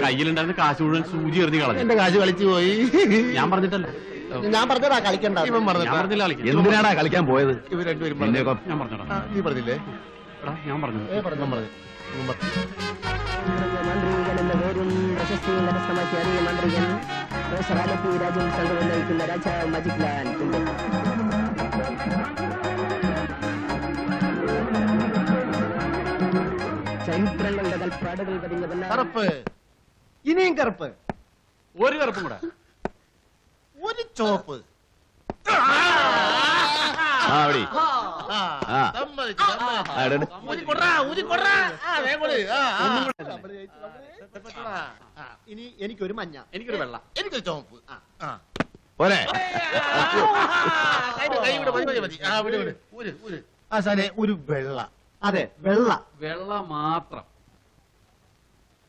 കയ്യിലുണ്ടായിരുന്ന കാശ് മുഴുവൻ സൂചി എറിഞ്ഞ് കളഞ്ഞു. എന്റെ കാശ് കളിച്ചു പോയി. ഞാൻ പറഞ്ഞിട്ടല്ല, ഞാൻ പറഞ്ഞതാ കളിക്കണ്ട. ഞാൻ പറഞ്ഞില്ല കളിക്കാൻ. എന്തിനാടാ കളിക്കാൻ പോയത്? ഇവർ രണ്ടുപേരും ഞാൻ പറഞ്ഞടാ. നീ പറഞ്ഞില്ലേ? ഞാൻ പറഞ്ഞു. മന്ത്രികൻ എന്ന പേരും പ്രശസ്തിയും കരസ്ഥമാക്കിയ അറിയ മന്ത്രികൻ ആലപ്പി രാജ്യം സംഘം നയിക്കുന്ന രാജാവ് മജിക് ലാൽ ചരിത്രങ്ങളുടെ കൽപ്പാടുകൾ പതിഞ്ഞ കറുപ്പ്, ഇനിയും കറുപ്പ്, ഒരു കറുപ്പും കൂടെ, ഒരു ചോപ്പ്. ഇനി എനിക്കൊരു മഞ്ഞ, എനിക്കൊരു വെള്ള, എനിക്കൊരു ചോപ്പ്. പോരെ ഒരു വെള്ള. അതെ, വെള്ള. വെള്ള മാത്രം.